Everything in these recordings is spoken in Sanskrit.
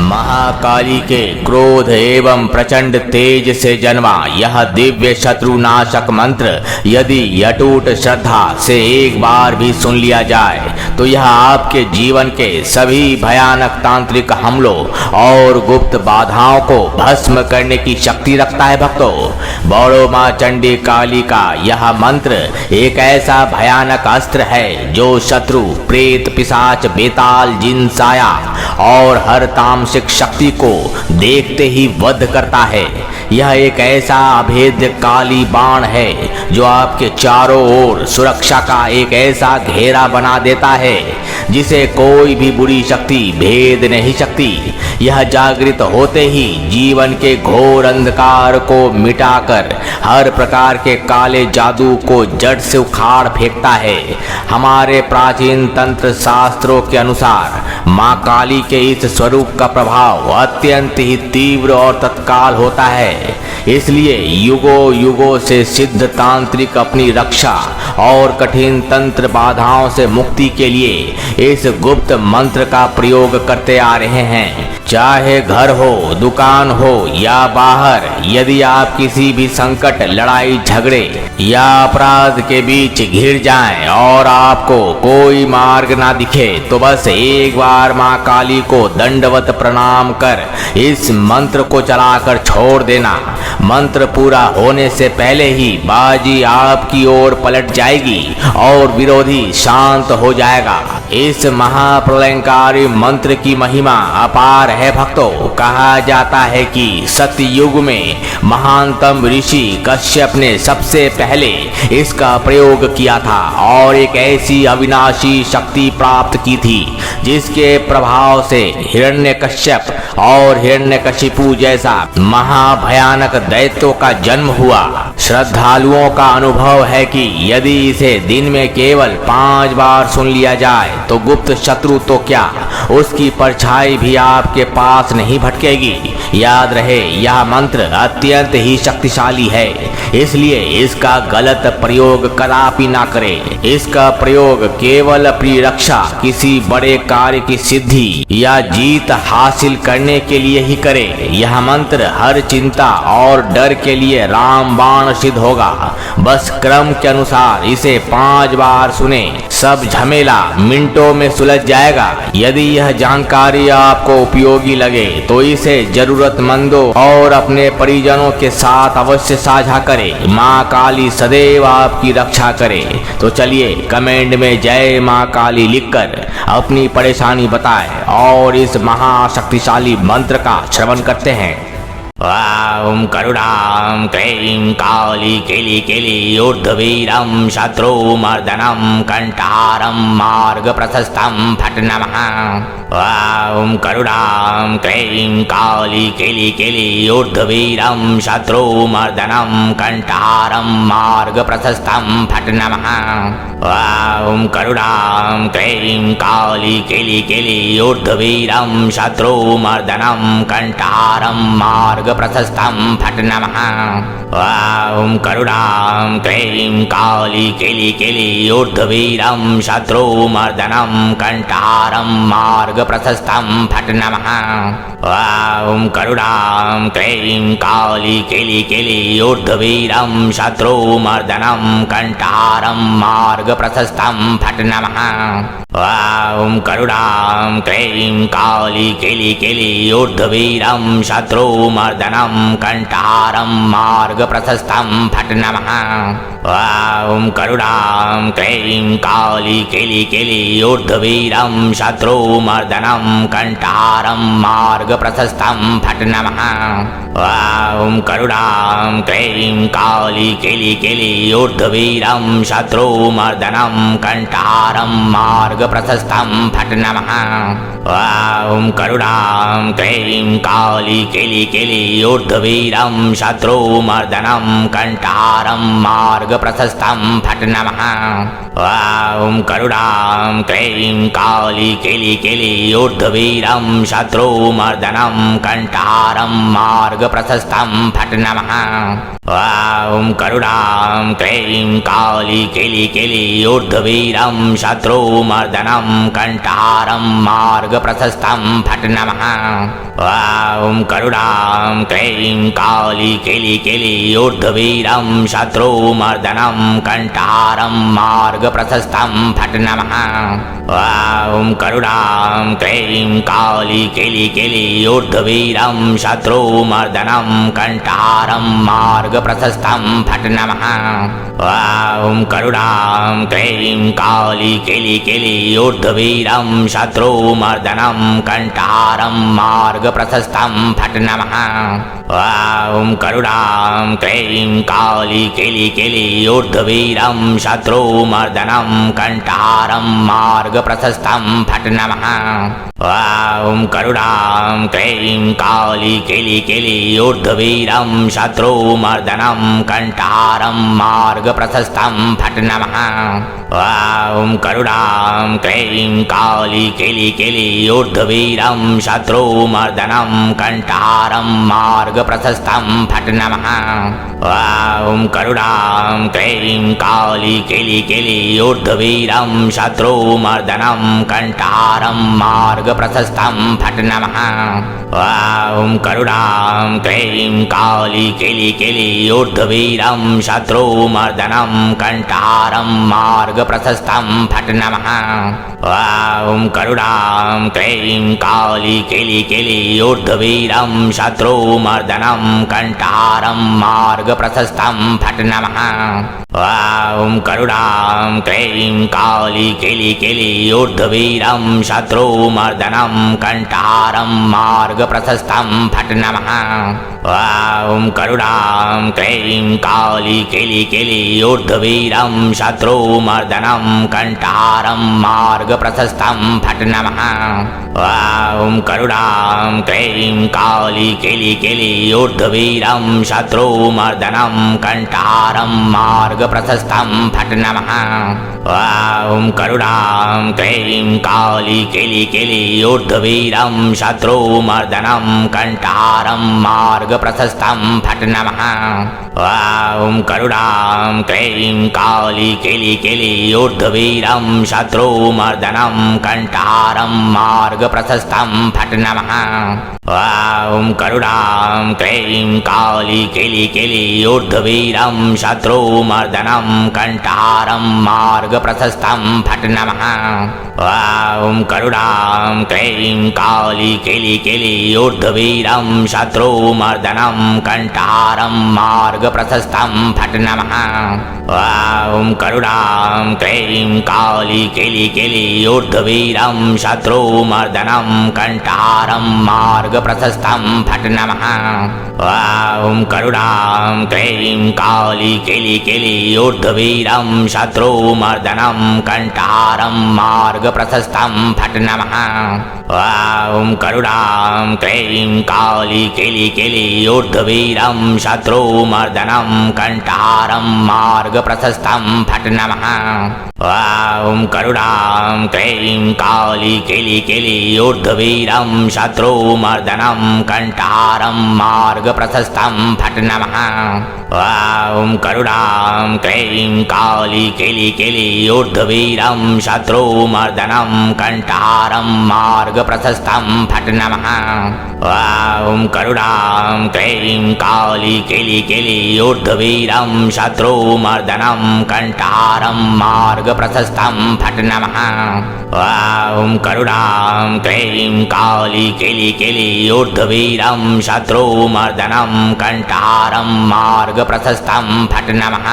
महाकाली के क्रोध एवं प्रचंड तेज से जन्मा यह दिव्य शत्रुनाशक मंत्र यदि अटूट श्रद्धा से एक बार भी सुन लिया जाए तो यह आपके जीवन के सभी भयानक तांत्रिक हमलों और गुप्त बाधाओं को भस्म करने की शक्ति रखता है। भक्तों, बौड़ो मां चंडी काली का यह मंत्र एक ऐसा भयानक अस्त्र है जो शत्रु, प्रेत, पिशाच, बेताल, जिन, साया और हर तामसिक शक्ति को देखते ही वध करता है। यह एक ऐसा अभेद्य काली बाण है जो आपके चारों ओर सुरक्षा का एक ऐसा घेरा बना देता है जिसे कोई भी बुरी शक्ति भेद नहीं सकती। यह जागृत होते ही जीवन के घोर अंधकार को मिटाकर हर प्रकार के काले जादू को जड़ से उखाड़ फेंकता है। हमारे प्राचीन तंत्र शास्त्रों के अनुसार मां काली के इस स्वरूप का प्रभाव अत्यंत ही तीव्र और तत्काल होता है। इसलिए युगों युगों से सिद्ध तांत्रिक अपनी रक्षा और कठिन तंत्र बाधाओं से मुक्ति के लिए इस गुप्त मंत्र का प्रयोग करते आ रहे हैं। चाहे घर हो, दुकान हो या बाहर, यदि आप किसी भी संकट, लड़ाई झगड़े या अपराध के बीच घिर जाएं और आपको कोई मार्ग ना दिखे तो बस एक बार मां काली को दंडवत प्रणाम कर इस मंत्र को चलाकर छोड़ देना। मंत्र पूरा होने से पहले ही बाजी आपकी ओर पलट जाएगी और विरोधी शांत हो जाएगा। इस महाप्रलयंकारी मंत्र की महिमा अपार है भक्तों। कहा जाता है कि सतयुग में महानतम ऋषि कश्यप ने सबसे पहले इसका प्रयोग किया था और एक ऐसी अविनाशी शक्ति प्राप्त की थी जिसके प्रभाव से हिरण्यकश्यप और हिरण्यकशिपु जैसा महाभयानक दैत्यों का जन्म हुआ। श्रद्धालुओं का अनुभव है कि यदि इसे दिन में केवल 5 बार सुन लिया जाए तो गुप्त शत्रु तो क्या, उसकी परछाई भी आपके पास नहीं भटकेगी। याद रहे, यह मंत्र अत्यंत ही शक्तिशाली है, इसलिए इसका गलत प्रयोग कदापि ना करें। इसका प्रयोग केवल अपनी रक्षा, किसी बड़े कार्य की सिद्धि या जीत हासिल करने के लिए ही करें। यह मंत्र हर चिंता और डर के लिए रामबाण सिद्ध होगा। बस क्रम के अनुसार इसे 5 बार सुने, सब झमेला मिनटों में सुलझ जाएगा। यदि यह जानकारी आपको उपयोगी लगे तो इसे जरूरतमंदों और अपने परिजनों के साथ अवश्य साझा करें। मां काली सदैव आपकी रक्षा करे। तो चलिए कमेंट में जय मां काली लिखकर अपनी परेशानी बताएं और इस महाशक्तिशाली मंत्र का श्रवण करते हैं। ओम करुणां क्लीं काली केली केली ऊर्ध्ववीरं शत्रुमर्दनं कंठारं मार्ग प्रशस्तं फट् नमः। ओम करुणां क्लीं काली केली केली ऊर्ध्ववीरं शत्रुमर्दनं कंठारं मार्ग प्रशस्तं फट् नमः। ओम करुणां क्लीं काली केली केली ऊर्ध्ववीरं शत्रुमर्दनं कंठारं मार्ग प्रशस्तं फट् नमः। ओम करुणां क्लीं काली केली केली ऊर्ध्ववीरं शत्रुमर्दनं कंठारं मार्ग प्रशस्तं फट् नमः। ओम करुणां क्लीं काली केली केली ऊर्ध्ववीरं शत्रुमर्दनं कंठारं मार्ग प्रशस्तं फट् नमः। ओम करुणां क्लीं काली केली केली ऊर्ध्ववीरं शत्रुमर्दनं कंठारं मार्ग प्रशस्तं फट् नमः। ओम करुणां क्लीं काली केली केली ऊर्ध्ववीरं शत्रुमर्दनं कंठारं मार्ग प्रशस्तं फट् नमः। ओम करुणां क्लीं काली केली केली ऊर्ध्ववीरं शत्रुमर्दनं कंठारं मार्ग प्रशस्तं फट् नमः। ओम करुणां क्लीं काली केली केली ऊर्ध्ववीरं शत्रुमर्दनं कंठारं मार्ग प्रशस्तं फट् नमः। ओम करुणां क्लीं काली केली केली ऊर्ध्ववीरं ऊर्ध्ववीरं शत्रुमर्दनं कण्ठारं मार्गप्रशस्तं फट् नमः। ॐ करुणां क्लीं काली केली केली ऊर्ध्ववीरं शत्रुमर्दनं कण्ठारं मार्गप्रशस्तं फट् नमः। ॐ करुणां क्लीं काली केली केली ऊर्ध्ववीरं शत्रुमर्दनं कण्ठारं मार्गप्रशस्तं फट् नमः। ॐ करुणां क्लीं काली केली केली ऊर्ध्ववीरं शत्रुमर्दनं कण्ठारं मार्गप्रशस्तं फट् नमः। ॐ करुणां क्लीं काली केली केली ऊर्ध्ववीरं शत्रुमर्दनं कण्ठारं मार्गप्रशस्तं फट् नमः। ॐ करुणां क्लीं काली केली केली ऊर्ध्ववीरं शत्रुमर्दनं कण्ठारं मार्गप्रशस्तं फट् नमः। ॐ करुणां क्लीं काली केली केली ऊर्ध्ववीरं शत्रुमर्दनं कण्ठारं मार्गप्रशस्तं फट् नमः। ॐ करुणां क्लीं काली केली केली ऊर्ध्ववीरं शत्रुमर्दनं कण्ठारं मार्गप्रशस्तं फट् नमः। ॐ करुणां क्लीं काली केली केली ऊर्ध्ववीरं शत्रुमर्दनं कण्ठारं मार्गप्रशस्तं फट् नमः। ॐ करुणां क्लीं काली केली केली ऊर्ध्ववीरं शत्रुमर्दनं कण्ठारं मार्गप्रशस्तं फट् नमः। ॐ करुणां क्लीं काली केली केली ऊर्ध्ववीरं शत्रुमर्दनं कण्ठारं मार्गप्रशस्तं फट् नमः। ॐ करुणां क्लीं काली केली केली ऊर्ध्ववीरं शत्रुमर्दनं कण्ठारं मार्गप्रशस्तं फट् नमः। ॐ करुणां क्लीं काली केली केली ऊर्ध्ववीरं शत्रुमर्दनं कण्ठारं मार्गप्रशस्तं फट् नमः। ॐ करुणां क्लीं काली केली केली ऊर्ध्ववीरं शत्रुमर्दनं कण्ठारं मार्गप्रशस्तं फट् नमः। ॐ करुणां क्लीं काली केली केली ऊर्ध्ववीरं शत्रुमर्दनं कण्ठारं मार्गप्रशस्तं फट् नमः। ॐ करुणां क्लीं काली केली केली ऊर्ध्ववीरं शत्रुमर्दनं कण्ठारं मार्गप्रशस्तं फट् नमः। ॐ करुणां क्लीं काली केली केली ऊर्ध्ववीरं शत्रुमर्दनं कण्ठारं मार्गप्रशस्तं फट् नमः। ॐ करुणां क्लीं काली केली केली ऊर्ध्ववीरं शत्रुमर्दनं कण्ठारं मार्गप्रशस्तं फट् नमः। ॐ करुणां क्लीं काली केली केली ऊर्ध्ववीरं शत्रुमर्दनं कण्ठारं मार्गप्रशस्तं फट् नमः। ॐ करुणां क्लीं काली केली केली ऊर्ध्ववीरं शत्रुमर्दनं कण्ठारं मार्गप्रशस्तं फट् नमः। ॐ करुणां क्लीं काली केली केली ऊर्ध्ववीरं शत्रुमर्दनं कण्ठारं मार्गप्रशस्तं फट् नमः। ॐ करुणां क्लीं काली केली केली ऊर्ध्ववीरं शत्रुमर्दनं कण्ठारं मार्गप्रशस्तं फट् नमः। ॐ करुणां क्लीं काली केली केली ऊर्ध्ववीरं शत्रुमर्दनं कण्ठारं मार्गप्रशस्तं फट् नमः। ॐ करुणां क्लीं काली केली केली ऊर्ध्ववीरं शत्रुमर्दनं कण्ठारं मार्गप्रशस्तं फट् नमः। ॐ करुणां क्लीं काली केली केली ऊर्ध्ववीरं शत्रुमर्दनं कण्ठारं मार्गप्रशस्तं फट् नमः।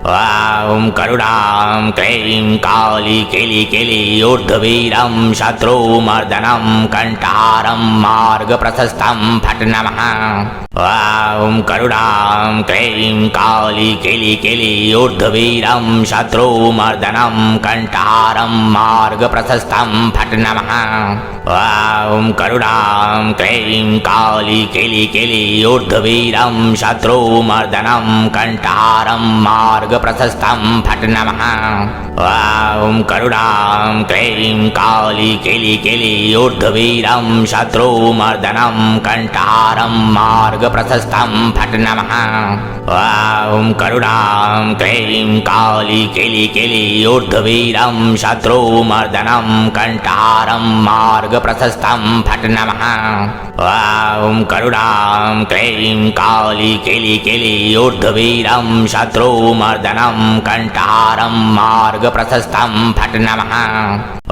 ॐ करुणां क्लीं काली केली केली ऊर्ध्ववीरं शत्रुमर्दनं कण्ठारं मार्गप्रशस्तं फट् नमः। ॐ करुणां क्लीं काली केली केली ऊर्ध्ववीरं शत्रुमर्दनं कण्ठारं मार्गप्रशस्तं फट् नमः। ॐ करुणां क्लीं काली केली केली ऊर्ध्ववीरं शत्रुमर्दनं कण्ठारं मार्ग मार्गप्रशस्तं फट् नमः। ॐ करुणां क्लीं काली केली केली ऊर्ध्ववीरं शत्रुमर्दनं कण्ठारं मार्गप्रशस्तं फट् नमः। ॐ करुणां क्लीं काली केली केली ऊर्ध्ववीरं शत्रुमर्दनं कण्ठारं मार्गप्रशस्तं फट् नमः। ॐ करुणां क्लीं काली केली केली ऊर्ध्ववीरं शत्रुमर्दनं कण्ठारं मार्गप्रशस्तं फट् नमः।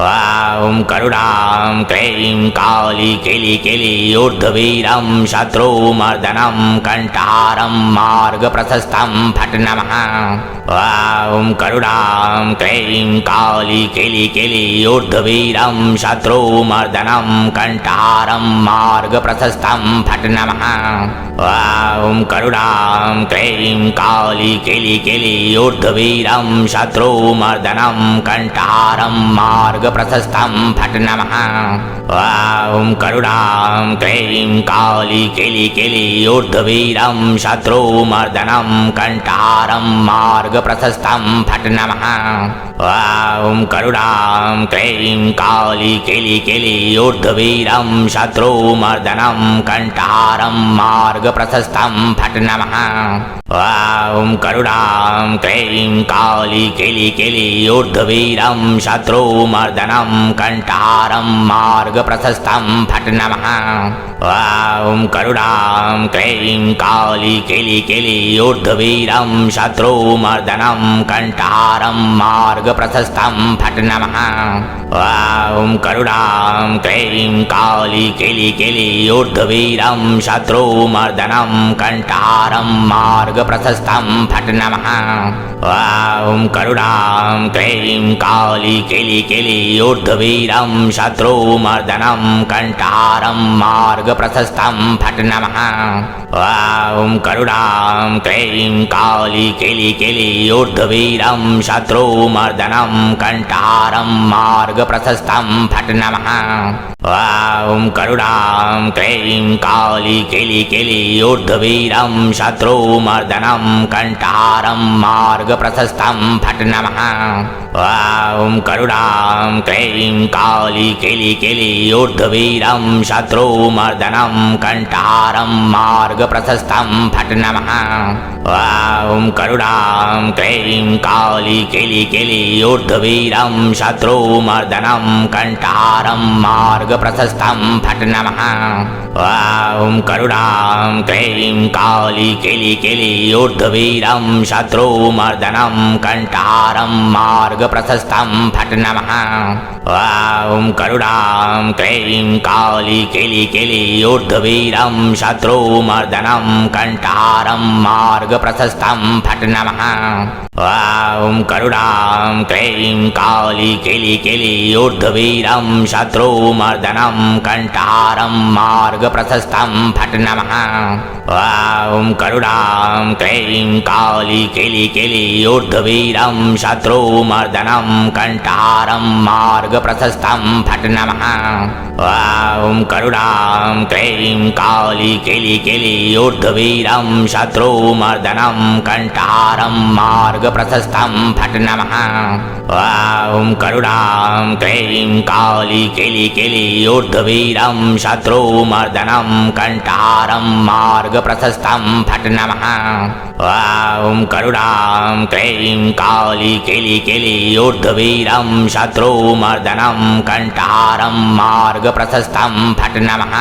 ॐ करुणां क्लीं काली केली केली ऊर्ध्ववीरं शत्रुमर्दनं कण्ठारं मार्गप्रशस्तं फट् नमः। ॐ करुणां क्लीं काली केली केली ऊर्ध्ववीरं शत्रुमर्दनं कण्ठारं मार्गप्रशस्तं फट् नमः। ॐ करुणां क्लीं काली केली केली ऊर्ध्ववीरं शत्रुमर्दनं कण्ठारं मार्गप्रशस्तं फट् नमः। ॐ करुणां क्लीं काली केली केली ऊर्ध्ववीरं शत्रुमर्दनं कण्ठारं मार्गप्रशस्तं फट् नमः। ॐ करुणां क्लीं काली केली केली ऊर्ध्ववीरं शत्रुमर्दनं कण्ठारं मार्गप्रशस्तं फट् नमः। ॐ करुणां क्लीं काली केली केली ऊर्ध्ववीरं शत्रुमर्दनं कण्ठारं मार्गप्रशस्तं फट् नमः। ॐ करुणां क्लीं काली केली केली ऊर्ध्ववीरं शत्रुमर्दनं कण्ठारं मार्गप्रशस्तं फट् नमः। ॐ करुणां क्लीं काली केली केली ऊर्ध्ववीरं शत्रुमर्दनं कण्ठारं मार्गप्रशस्तं फट् नमः। ॐ करुणां क्लीं काली केली केली ऊर्ध्ववीरं शत्रुमर्दनं कण्ठारं मार्गप्रशस्तं फट् नमः। ॐ करुणां क्लीं काली केली केली ऊर्ध्ववीरं शत्रुमर्दनं कण्ठारं मार्गप्रशस्तं फट् नमः। ॐ करुणां क्लीं काली केली केली ऊर्ध्ववीरं शत्रुमर्दनं कण्ठारं मार्गप्रशस्तं फट् नमः। ॐ करुणां क्लीं काली केली केली ऊर्ध्ववीरं शत्रुमर्दनं कण्ठारं मार्गप्रशस्तं फट् नमः। ॐ करुणां क्लीं काली केली केली ऊर्ध्ववीरं शत्रुमर्दनं कण्ठारं मार्गप्रशस्तं फट् नमः। ॐ करुणां क्लीं काली केली केली ऊर्ध्ववीरं शत्रुमर्दनं कण्ठारं मार्गप्रशस्तं फट् नमः। ॐ करुणां क्लीं काली केली केली ऊर्ध्ववीरं शत्रुमर्दनं कण्ठारं मार्गप्रशस्तं फट् नमः। ॐ करुणां क्लीं काली केली केली ऊर्ध्ववीरं शत्रुमर्दनं कण्ठारं मार्गप्रशस्तं फट् नमः। ॐ करुणां क्लीं काली केली केली ऊर्ध्ववीरं शत्रुमर्दनं कण्ठारं मार्गप्रशस्तं फट् नमः। ॐ करुणां क्लीं काली केली केली ऊर्ध्ववीरं शत्रुमर्दनं कण्ठारं मार्गप्रशस्तं फट् नमः। ॐ करुणां क्लीं काली केली केली ऊर्ध्ववीरं शत्रुमर्दनं कण्ठारं मार्गप्रशस्तं फट् नमः। ॐ करुणां क्लीं काली केली केली ऊर्ध्ववीरं शत्रुमर्दनं कण्ठारं मार्गप्रशस्तं फट् नमः।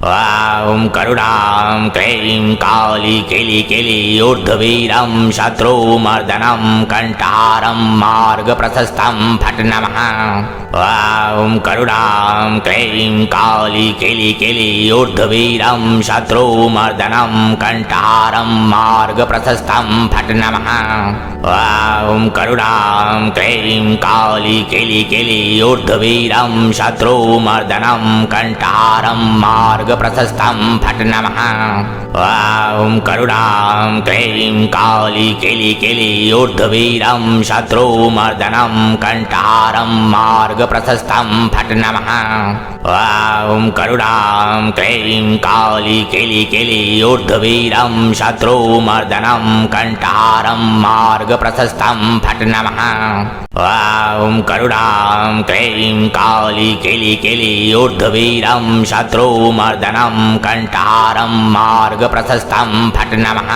ॐ करुणां क्लीं काली केली केली ऊर्ध्ववीरं शत्रुमर्दनं कण्ठारं मार्गप्रशस्तं फट् नमः। ॐ करुणां क्लीं काली केली केली ऊर्ध्ववीरं शत्रुमर्दनं कण्ठारं मार्गप्रशस्तं फट् नमः। ॐ करुणां क्लीं काली केली केली ऊर्ध्ववीरं शत्रुमर्दनं कण्ठारं मार्गप्रशस्तं फट् नमः। ॐ करुणां क्लीं काली केली केली ऊर्ध्ववीरं शत्रुमर्दनं कण्ठारं मार्गप्रशस्तं प्रशस्तं फट् नमः। ॐ करुणां क्लीं काली केली केली ऊर्ध्ववीरं शत्रुमर्दनं कण्ठारं मार्गप्रशस्तं फट् नमः। ॐ करुणां क्लीं काली केली केली ऊर्ध्ववीरं शत्रुमर्दनं कण्ठारं मार्गप्रशस्तं फट् नमः।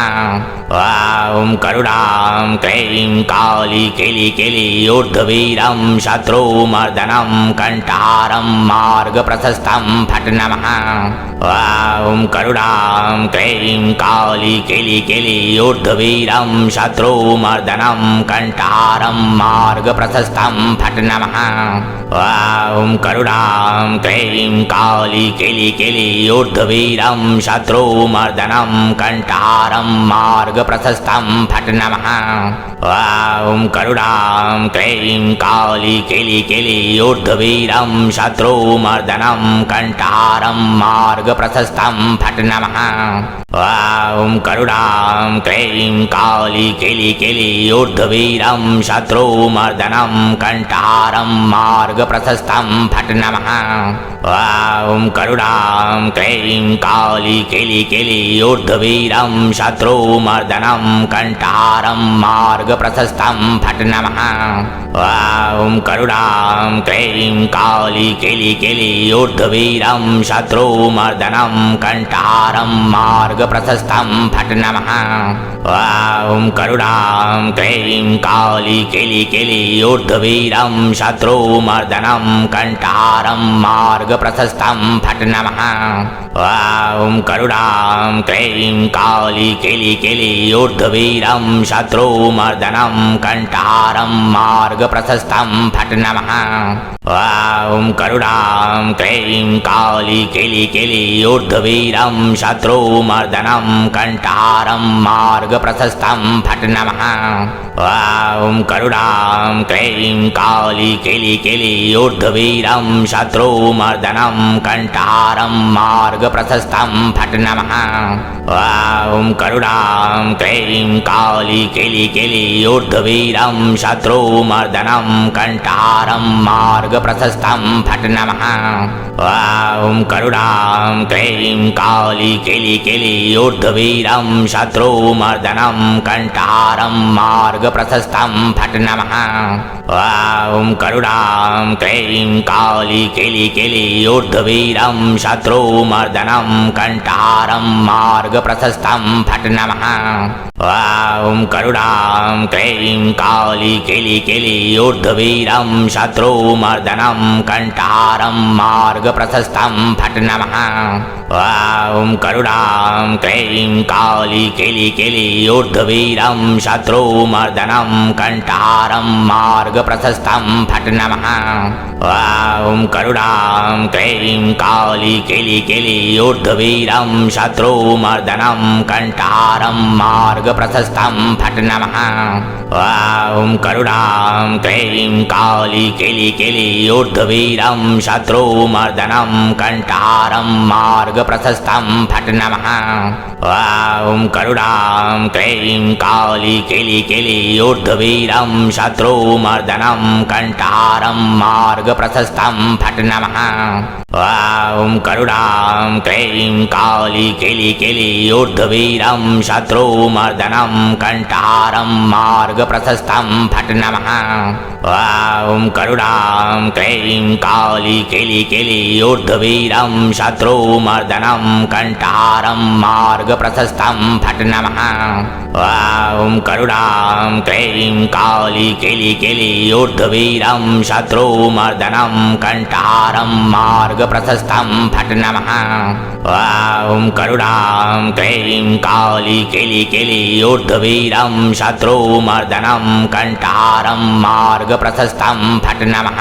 ॐ करुणां क्लीं काली केली केली ऊर्ध्ववीरं शत्रुमर्दनं कण्ठारं मार्गप्रशस्तं फट् नमः। ॐ करुणां क्लीं काली केली केली ऊर्ध्ववीरं शत्रुमर्दनं कण्ठारं मार्गप्रशस्तं फट् नमः। ॐ करुणां क्लीं काली केली केली ऊर्ध्ववीरं शत्रुमर्दनं कण्ठारं मार्गप्रशस्तं फट् नमः। ॐ करुणां क्लीं काली केली केली ऊर्ध्ववीरं शत्रुमर्दनं कण्ठारं मार्गप्रशस्तं फट् नमः। ॐ करुणां क्लीं काली केली केली ऊर्ध्ववीरं शत्रुमर्दनं कण्ठारं मार्गप्रशस्तं फट् नमः। ॐ करुणां क्लीं काली केली केली ऊर्ध्ववीरं शत्रुमर्दनं कण्ठारं मार्गप्रशस्तं फट् नमः। ॐ करुणां क्लीं काली केली केली ऊर्ध्ववीरं शत्रुमर्दनं कण्ठारं मार्गप्रशस्तं फट् नमः। ॐ करुणां क्लीं काली केली केली ऊर्ध्ववीरं शत्रुमर्दनं कण्ठारं मार्गप्रशस्तं फट् नमः। ॐ करुणां क्लीं काली केली केली ऊर्ध्ववीरं शत्रुमर्दनं कण्ठारं मार्गप्रशस्तं फट् नमः। ॐ करुणां क्लीं काली केली केली ऊर्ध्ववीरं शत्रुमर्दनं कण्ठारं मार्गप्रशस्तं फट् नमः। ॐ करुणां क्लीं काली केली केली ऊर्ध्ववीरं शत्रुमर्दनं कण्ठारं मार्गप्रशस्तं फट् नमः। ॐ करुणां क्लीं काली केली केली ऊर्ध्ववीरं शत्रुमर्दनं कण्ठारं मार्गप्रशस्तं फट् नमः। ॐ करुणां क्लीं काली केली केली ऊर्ध्ववीरं शत्रुमर्दनं कण्ठारं मार्गप्रशस्तं फट् नमः। ॐ करुणां क्लीं काली केली केली ऊर्ध्ववीरं शत्रुमर्दनं कण्ठारं मार्गप्रशस्तं फट् नमः। ॐ करुणां क्लीं काली केली केली ऊर्ध्ववीरं शत्रुमर्दनं कण्ठारं मार्गप्रशस्तं फट् नमः। ॐ करुणां क्लीं काली केली केली ऊर्ध्ववीरं शत्रुमर्दनं कण्ठारं मार्गप्रशस्तं फट् नमः। ॐ करुणां क्लीं काली केली केली ऊर्ध्ववीरं शत्रुमर्दनं कण्ठारं मार्गप्रशस्तं फट् नमः। ॐ करुणां क्लीं काली केली केली ऊर्ध्ववीरं शत्रुमर्दनं कण्ठारं मार्गप्रशस्तं फट् नमः। ॐ करुणां क्लीं काली केली केली ऊर्ध्ववीरं शत्रुमर्दनं कण्ठारं मार्गप्रशस्तं फट् नमः। ॐ करुणां क्लीं काली केली केली ऊर्ध्ववीरं शत्रुमर्दनं कण्ठारं मार्गप्रशस्तं फट् नमः। ॐ करुणां क्लीं काली केली केली ऊर्ध्ववीरं शत्रुमर्दनं कण्ठारं मार्गप्रशस्तं फट् नमः। ॐ करुणां क्लीं काली केली केली ऊर्ध्ववीरं शत्रुमर्दनं कण्ठारं मार्गप्रशस्तं फट् नमः। ॐ करुणां क्लीं काली केली केली ऊर्ध्ववीरं शत्रुमर्दनं कण्ठारं मार्गप्रशस्तं फट् नमः।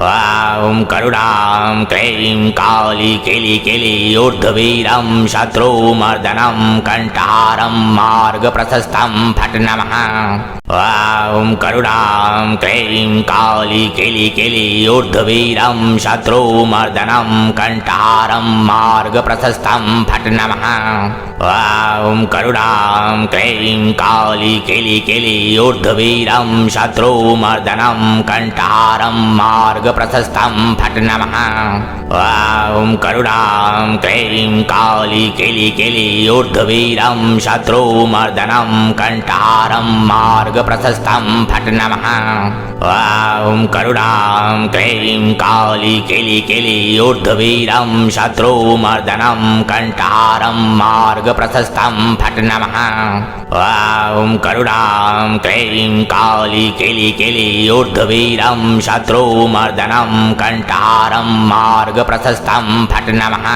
ॐ करुणां क्लीं काली केली केली ऊर्ध्ववीरं शत्रुमर्दनं कण्ठारं मार्गप्रशस्तं फट् नमः। ॐ करुणां क्लीं काली केली केली ऊर्ध्ववीरं शत्रुमर्दनं कण्ठारं मार्गप्रशस्तं फट् नमः। ॐ करुणां क्लीं काली केली केली ऊर्ध्ववीरं शत्रुमर्दनं कण्ठारं मार्ग मार्गप्रशस्तं फट् नमः। ॐ करुणां क्लीं काली केली केली ऊर्ध्ववीरं शत्रुमर्दनं कण्ठारं मार्गप्रशस्तं फट् नमः। ॐ करुणां क्लीं काली केली केली ऊर्ध्ववीरं शत्रुमर्दनं कण्ठारं मार्गप्रशस्तं फट् नमः। ॐ करुणां क्लीं काली केली केली ऊर्ध्ववीरं शत्रुमर्दनं कण्ठारं मार्गप्रशस्तं फट् नमः।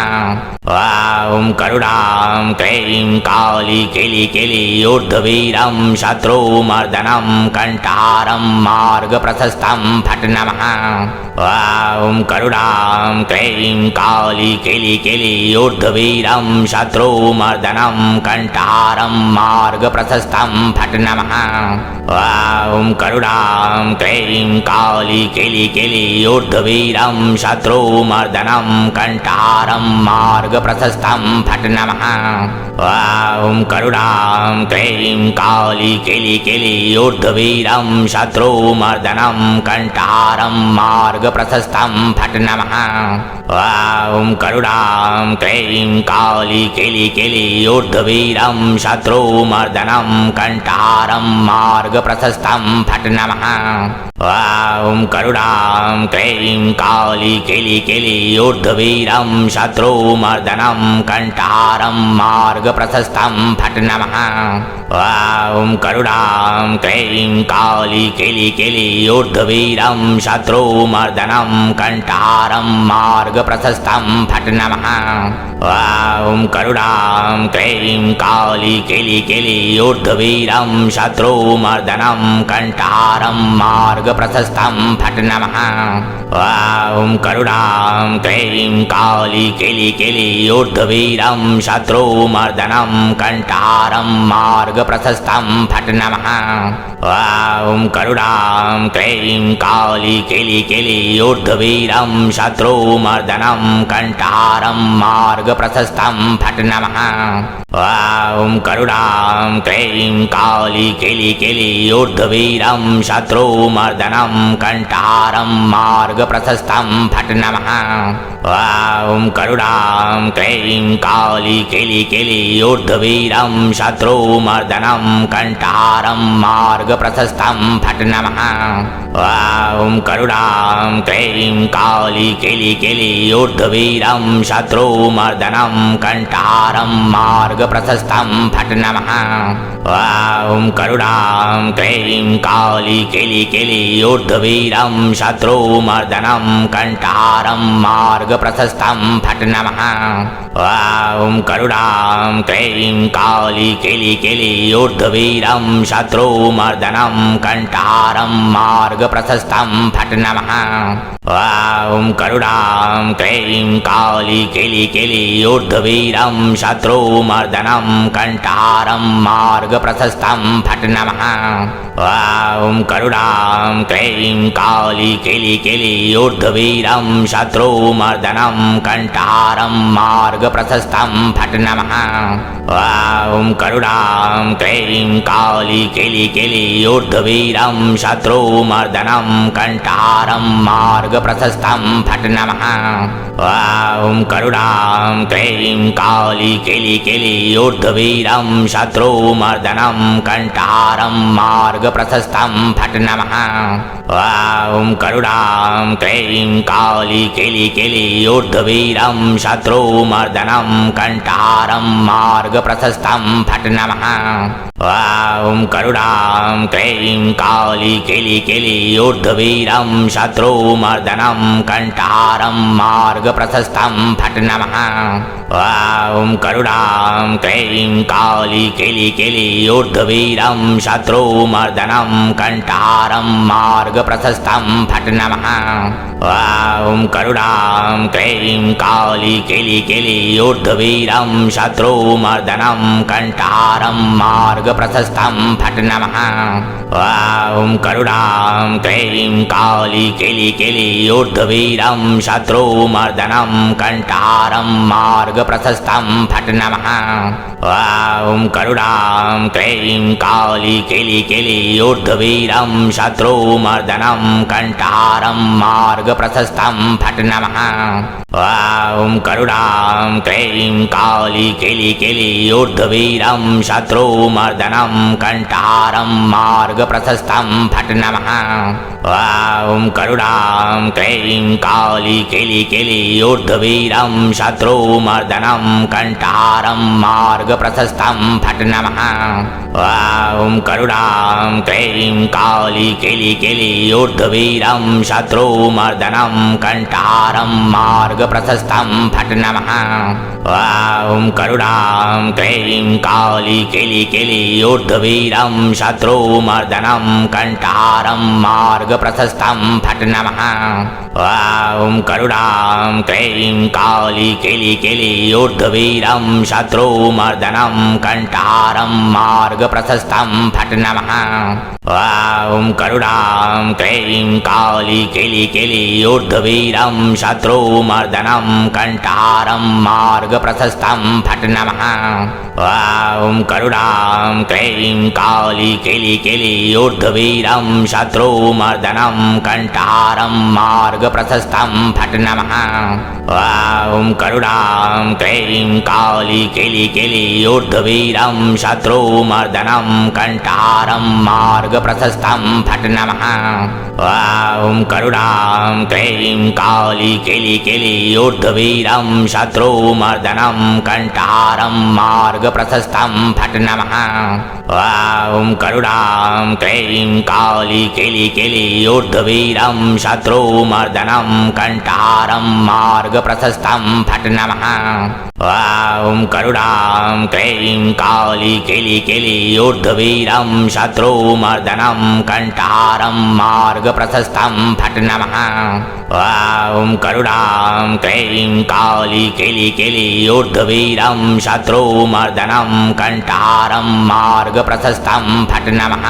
ॐ करुणां क्लीं काली केली केली ऊर्ध्ववीरं शत्रुमर्दनं कण्ठारं मार्गप्रशस्तं फट् नमः। ॐ करुणां क्लीं काली केली केली ऊर्ध्ववीरं शत्रुमर्दनं कण्ठारं मार्गप्रशस्तं फट् नमः। ॐ करुणां क्लीं काली केली केली ऊर्ध्ववीरं शत्रुमर्दनं कण्ठारं मार्गप्रशस्तं फट् नमः। ॐ करुणां क्लीं काली केली केली ऊर्ध्ववीरं शत्रुमर्दनं कण्ठारं मार्गप्रशस्तं फट् नमः। ॐ करुणां क्लीं काली केली केली ऊर्ध्ववीरं शत्रुमर्दनं कण्ठारं मार्गप्रशस्तं फट् नमः। ॐ करुणां क्लीं काली केली केली ऊर्ध्ववीरं शत्रुमर्दनं कण्ठारं मार्गप्रशस्तं फट् नमः। ॐ करुणां क्लीं काली केली केली ऊर्ध्ववीरं शत्रुमर्दनं कण्ठारं मार्गप्रशस्तं फट् नमः। ॐ करुणां क्लीं काली केली केली ऊर्ध्ववीरं शत्रुमर्दनं कण्ठारं मार्गप्रशस्तं फट् नमः। ॐ करुणां क्लीं काली केली केली ऊर्ध्ववीरं शत्रुमर्दनं कण्ठारं मार्गप्रशस्तं फट् नमः। ॐ करुणां क्लीं काली केली केली ऊर्ध्ववीरं शत्रुमर्दनं कण्ठारं मार्गप्रशस्तं फट् नमः। ॐ करुणां क्लीं काली केली केली ऊर्ध्ववीरं शत्रुमर्दनं कण्ठारं मार्गप्रशस्तं फट् नमः। ॐ करुणां क्लीं काली केली केली ऊर्ध्ववीरं शत्रुमर्दनं कण्ठारं मार्गप्रशस्तं फट् नमः। ॐ करुणां क्लीं काली केली केली ऊर्ध्ववीरं शत्रुमर्दनं कण्ठारं मार्गप्रशस्तं फट् नमः। ॐ करुणां क्लीं काली केली केली ऊर्ध्ववीरं शत्रुमर्दनं कण्ठारं मार्गप्रशस्तं फट् नमः। ॐ करुणां क्लीं काली केली केली ऊर्ध्ववीरं शत्रुमर्दनं कण्ठारं मार्गप्रशस्तं फट् नमः। ॐ करुणां क्लीं काली केली केली ऊर्ध्ववीरं शत्रुमर्दनं कण्ठारं मार्गप्रशस्तं फट् नमः। ॐ करुणां क्लीं काली केली केली ऊर्ध्ववीरं शत्रुमर्दनं कण्ठारं मार्गप्रशस्तं फट् नमः। ॐ करुणां क्लीं काली केली केली ऊर्ध्ववीरं शत्रुमर्दनं कण्ठारं मार्गप्रशस्तं फट् नमः। ॐ करुणां क्लीं काली केली केली ऊर्ध्ववीरं शत्रुमर्दनं कण्ठारं मार्गप्रशस्तं फट् नमः। ॐ करुणां क्लीं काली केली केली ऊर्ध्ववीरं शत्रुमर्दनं कण्ठारं मार्गप्रशस्तं फट् नमः। ॐ करुणां क्लीं काली केली केली ऊर्ध्ववीरं शत्रुमर्दनं कण्ठारं मार्गप्रशस्तं फट् नमः। ॐ करुणां क्लीं काली केली केली ऊर्ध्ववीरं शत्रुमर्दनं कण्ठारं मार्गप्रशस्तं फट् नमः। ॐ करुणां क्लीं काली केली केली ऊर्ध्ववीरं शत्रुमर्दनं कण्ठारं मार्गप्रशस्तं फट् नमः। ॐ करुणां क्लीं काली केली केली ऊर्ध्ववीरं शत्रुमर्दनं कण्ठारं मार्गप्रशस्तं फट् नमः। ॐ करुणां क्लीं काली केली केली ऊर्ध्ववीरं शत्रुमर्दनं कण्ठारं मार्गप्रशस्तं फट् नमः। ॐ करुणां क्लीं काली केली केली ऊर्ध्ववीरं शत्रुमर्दनं कण्ठारं मार्गप्रशस्तं फट् नमः। ॐ करुणां क्लीं काली केली केली ऊर्ध्ववीरं शत्रुमर्दनं कण्ठारं मार्गप्रशस्तं फट् नमः। ॐ करुणां क्लीं काली केली केली ऊर्ध्ववीरं शत्रुमर्दनं कण्ठारं मार्गप्रशस्तं फट् नमः। ॐ करुणां क्लीं काली केली केली ऊर्ध्ववीरं शत्रुमर्दनं कण्ठारं मार्गप्रशस्तं फट् नमः। ॐ करुणां क्लीं काली केली केली ऊर्ध्ववीरं शत्रुमर्दनं कण्ठारं मार्गप्रशस्तं फट् नमः। ॐ करुणां क्लीं काली केली केली ऊर्ध्ववीरं शत्रुमर्दनं कण्ठारं मार्गप्रशस्तं फट् नमः। ॐ करुणां क्लीं काली केली केली ऊर्ध्ववीरं शत्रुमर्दनं कण्ठारं मार्गप्रशस्तं फट् नमः। ॐ करुणां क्लीं काली केली केली ऊर्ध्ववीरं शत्रुमर्दनं कण्ठारं मार्गप्रशस्तं फट् नमः। ॐ करुणां क्लीं काली केली केली ऊर्ध्ववीरं शत्रुमर्दनं कण्ठारं मार्गप्रशस्तं फट् नमः। ॐ करुणां क्लीं काली केली केली ऊर्ध्ववीरं शत्रुमर्दनं कण्ठारं मार्गप्रशस्तं फट् नमः। ॐ करुणां क्लीं काली केली केली ऊर्ध्ववीरं शत्रुमर्दनं कण्ठारं मार्गप्रशस्तं फट् नमः। ॐ करुणां क्लीं काली केली केली ऊर्ध्ववीरं शत्रुमर्दनं कण्ठारं मार्गप्रशस्तं फट् नमः।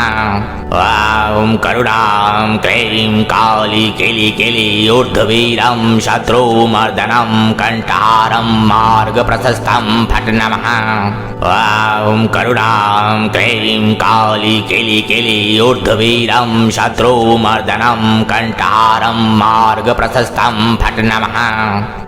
ॐ करुणां क्लीं काली केली केली ऊर्ध्ववीरं शत्रुमर्दनं कण्ठारं मार्गप्रशस्तं फट् नमः। ॐ करुणां क्लीं काली केली केली ऊर्ध्ववीरं शत्रुमर्दनं कण्ठारं मार्गप्रशस्तं फट् नमः।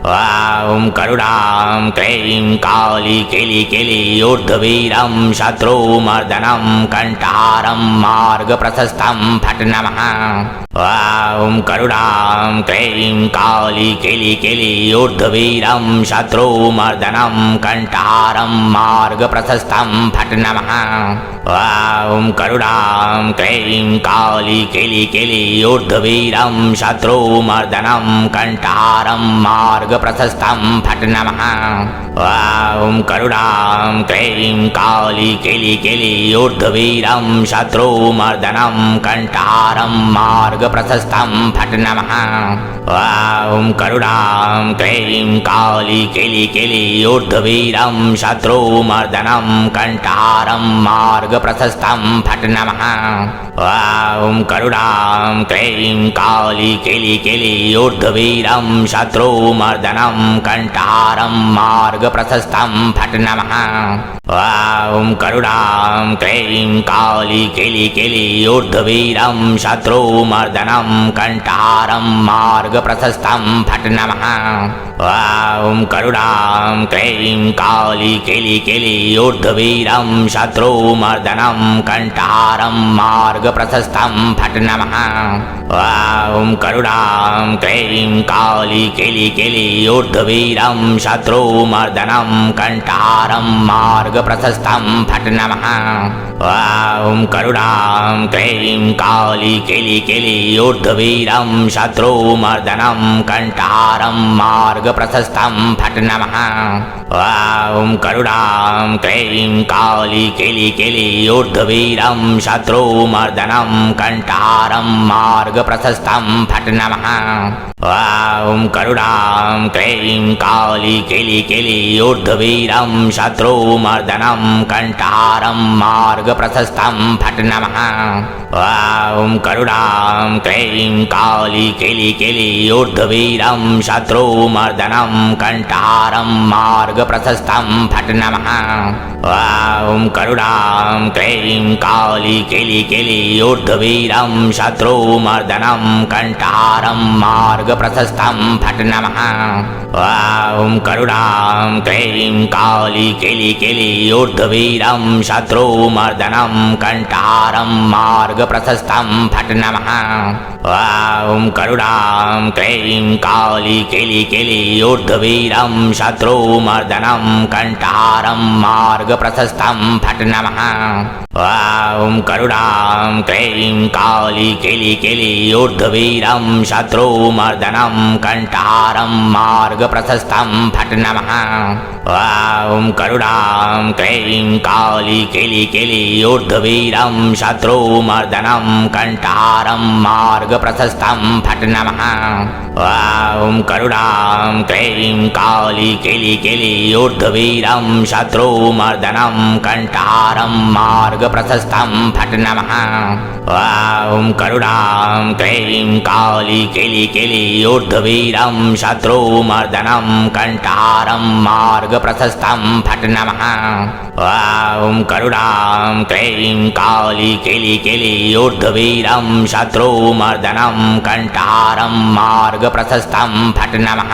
ॐ करुणां क्लीं काली केली केली ऊर्ध्ववीरं शत्रुमर्दनं कण्ठारं मार्गप्रशस्तं फट् नमः। ॐ करुणां क्लीं काली केली केली ऊर्ध्ववीरं शत्रुमर्दनं कण्ठारं मार्गप्रशस्तं फट् नमः। ॐ करुणां क्लीं काली केली केली ऊर्ध्ववीरं शत्रुमर्दनं कण्ठारं मार्गप्रशस्तं फट् नमः। ॐ करुणां क्लीं काली केली केली ऊर्ध्ववीरं शत्रुमर्दनं कण्ठारं मार्गप्रशस्तं फट् नमः। ॐ करुणां क्लीं काली केली केली ऊर्ध्ववीरं शत्रुमर्दनं कण्ठारं मार्गप्रशस्तं फट् नमः। ॐ करुणां क्लीं काली केली केली ऊर्ध्ववीरं शत्रुमर्दनं कण्ठारं मार्गप्रशस्तं फट् नमः। ॐ करुणां क्लीं काली केली केली ऊर्ध्ववीरं शत्रुमर्दनं कण्ठारं मार्गप्रशस्तं फट् नमः। ॐ करुणां क्लीं काली केली केली ऊर्ध्ववीरं शत्रुमर्दनं कण्ठारं मार्गप्रशस्तं फट् नमः। ॐ करुणां क्लीं काली केली केली ऊर्ध्ववीरं शत्रुमर्दनं कण्ठारं मार्गप्रशस्तं फट् नमः। ॐ करुणां क्लीं काली केली केली ऊर्ध्ववीरं शत्रुमर्दनं कण्ठारं मार्गप्रशस्तं फट् नमः। ॐ करुणां क्लीं काली केली केली ऊर्ध्ववीरं शत्रुमर्दनं कण्ठारं मार्गप्रशस्तं फट् नमः। ॐ करुणां क्लीं काली केली केली ऊर्ध्ववीरं शत्रुमर्दनं कण्ठारं मार्गप्रशस्तं फट् नमः। ॐ करुणां क्लीं काली केली केली ऊर्ध्ववीरं शत्रुमर्दनं कण्ठारं मार्गप्रशस्तं फट् नमः। ॐ करुणां क्लीं काली केली केली ऊर्ध्ववीरं शत्रुमर्दनं कण्ठारं मार्गप्रशस्तं फट् नमः। ॐ करुणां क्लीं काली केली केली ऊर्ध्ववीरं शत्रुमर्दनं कण्ठारं मार्गप्रशस्तं फट् नमः। ॐ करुणां क्लीं काली केली केली ऊर्ध्ववीरं शत्रुमर्दनं कण्ठारं मार्गप्रशस्तं फट् नमः। ॐ करुणां क्लीं काली केली केली ऊर्ध्ववीरं शत्रुमर्दनं कण्ठारं मार्गप्रशस्तं फट् नमः। ॐ करुणां क्लीं काली केली केली ऊर्ध्ववीरं शत्रुमर्दनं कण्ठारं मार्गप्रशस्तं फट् नमः। ॐ करुणां क्लीं काली केली केली ऊर्ध्ववीरं शत्रुमर्दनं कण्ठारं मार्गप्रशस्तं फट् नमः। ॐ करुणां क्लीं काली केली केली ऊर्ध्ववीरं शत्रुमर्दनं कण्ठारं मार्गप्रशस्तं फट् नमः। ॐ करुणां क्लीं काली केली केली ऊर्ध्ववीरं शत्रुमर्दनं कण्ठारं मार्गप्रशस्तं फट् नमः।